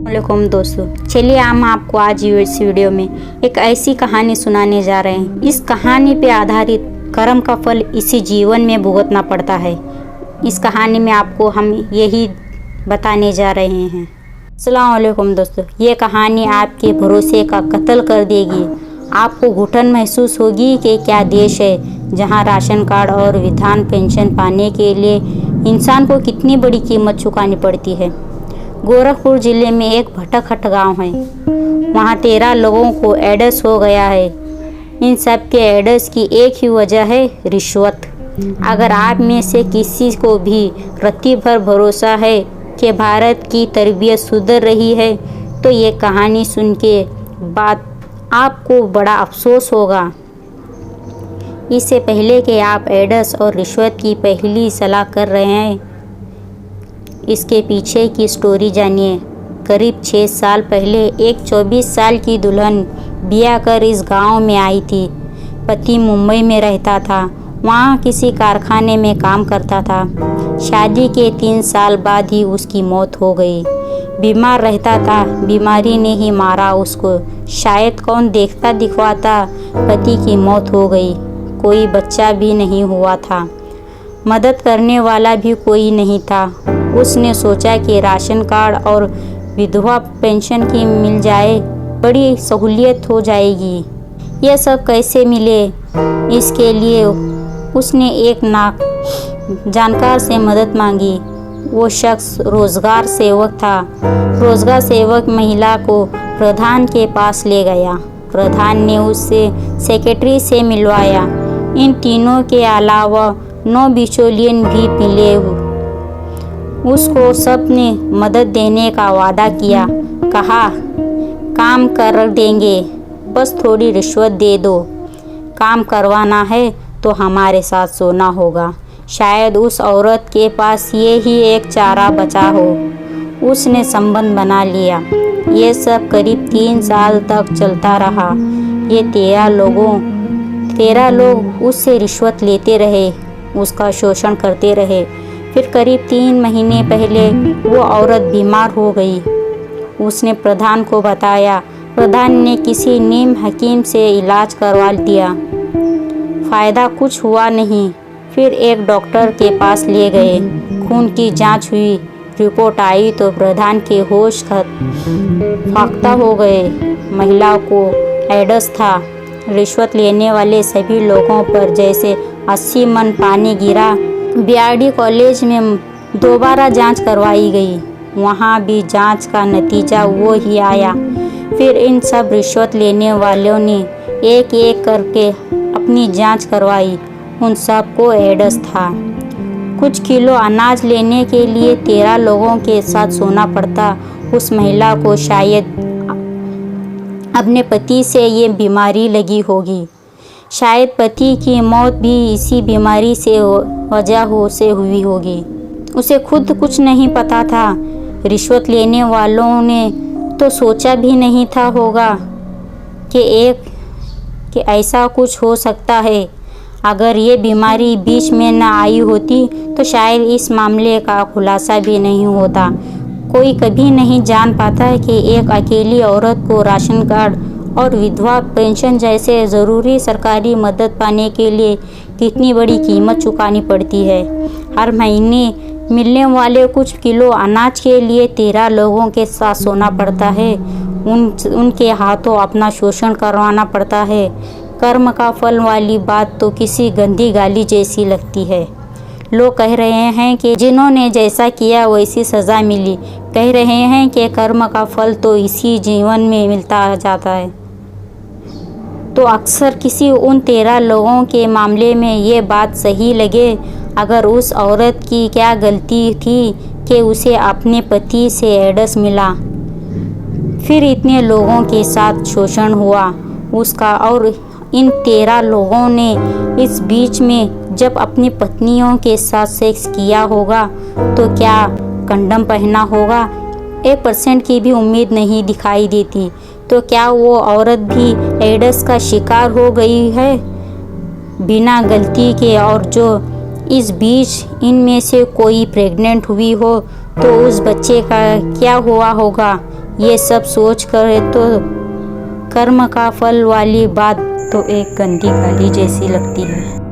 वालेकुम दोस्तों, चलिए हम आपको आज इस वीडियो में एक ऐसी कहानी सुनाने जा रहे हैं। इस कहानी पे आधारित कर्म का फल इसी जीवन में भुगतना पड़ता है। इस कहानी में आपको हम यही बताने जा रहे हैं। अस्सलाम वालेकुम दोस्तों, ये कहानी आपके भरोसे का कत्ल कर देगी। आपको घुटन महसूस होगी कि क्या देश है जहां राशन कार्ड और विधवा पेंशन पाने के लिए इंसान को कितनी बड़ी कीमत चुकानी पड़ती है। गोरखपुर जिले में एक भटकहट गांव है। वहां 13 लोगों को एड्स हो गया है। इन सब के एड्स की एक ही वजह है, रिश्वत। अगर आप में से किसी को भी रत्ती भर भरोसा है कि भारत की तरबियत सुधर रही है तो ये कहानी सुन के बाद आपको बड़ा अफसोस होगा। इससे पहले कि आप एड्स और रिश्वत की पहली सलाह कर रहे हैं, इसके पीछे की स्टोरी जानिए। करीब 6 साल पहले एक 24 साल की दुल्हन ब्याह कर इस गांव में आई थी। पति मुंबई में रहता था, वहां किसी कारखाने में काम करता था। शादी के 3 साल बाद ही उसकी मौत हो गई। बीमार रहता था, बीमारी ने ही मारा उसको। शायद कौन देखता दिखवाता पति की मौत हो गई। कोई बच्चा भी नहीं हुआ था, मदद करने वाला भी कोई नहीं था। उसने सोचा कि राशन कार्ड और विधवा पेंशन की मिल जाए, बड़ी सहूलियत हो जाएगी। यह सब कैसे मिले, इसके लिए उसने एक जानकार से मदद मांगी। वो शख्स रोजगार सेवक था। रोजगार सेवक महिला को प्रधान के पास ले गया। प्रधान ने उससे सेक्रेटरी से मिलवाया। इन तीनों के अलावा 9 बिचौलियन भी मिले। उसको सबने मदद देने का वादा किया। कहा, काम कर देंगे, बस थोड़ी रिश्वत दे दो। काम करवाना है तो हमारे साथ सोना होगा। शायद उस औरत के पास ये ही एक चारा बचा हो। उसने संबंध बना लिया। ये सब करीब 3 साल तक चलता रहा। ये 13 लोग उससे रिश्वत लेते रहे, उसका शोषण करते रहे। फिर करीब 3 महीने पहले वो औरत बीमार हो गई। उसने प्रधान को बताया। प्रधान ने किसी नीम हकीम से इलाज करवा दिया। फ़ायदा कुछ हुआ नहीं। फिर एक डॉक्टर के पास ले गए। खून की जांच हुई। रिपोर्ट आई तो प्रधान के होश फाख्ता हो गए। महिला को एड्स था। रिश्वत लेने वाले सभी लोगों पर जैसे 80 मन पानी गिरा। बीआरडी कॉलेज में दोबारा जांच करवाई गई। वहाँ भी जांच का नतीजा वो ही आया। फिर इन सब रिश्वत लेने वालों ने एक एक करके अपनी जांच करवाई। उन सबको एड्स था। कुछ किलो अनाज लेने के लिए 13 लोगों के साथ सोना पड़ता। उस महिला को शायद अपने पति से ये बीमारी लगी होगी। शायद पति की मौत भी इसी बीमारी से वजह से हुई होगी। उसे खुद कुछ नहीं पता था। रिश्वत लेने वालों ने तो सोचा भी नहीं था होगा कि ऐसा कुछ हो सकता है। अगर ये बीमारी बीच में न आई होती तो शायद इस मामले का खुलासा भी नहीं होता। कोई कभी नहीं जान पाता कि एक अकेली औरत को राशन कार्ड और विधवा पेंशन जैसे ज़रूरी सरकारी मदद पाने के लिए कितनी बड़ी कीमत चुकानी पड़ती है। हर महीने मिलने वाले कुछ किलो अनाज के लिए 13 लोगों के साथ सोना पड़ता है। उनके हाथों अपना शोषण करवाना पड़ता है। कर्म का फल वाली बात तो किसी गंदी गाली जैसी लगती है। लोग कह रहे हैं कि जिन्होंने जैसा किया वैसी सज़ा मिली। कह रहे हैं कि कर्म का फल तो इसी जीवन में मिलता जाता है। तो अक्सर किसी उन 13 लोगों के मामले में ये बात सही लगे। अगर उस औरत की क्या गलती थी कि उसे अपने पति से एड्स मिला, फिर इतने लोगों के साथ शोषण हुआ उसका। और इन 13 लोगों ने इस बीच में जब अपनी पत्नियों के साथ सेक्स किया होगा तो क्या कंडम पहना होगा, 1% की भी उम्मीद नहीं दिखाई देती। तो क्या वो औरत भी एड्स का शिकार हो गई है बिना गलती के? और जो इस बीच इनमें से कोई प्रेग्नेंट हुई हो तो उस बच्चे का क्या हुआ होगा? ये सब सोच कर तो कर्म का फल वाली बात तो एक गंदी गाली जैसी लगती है।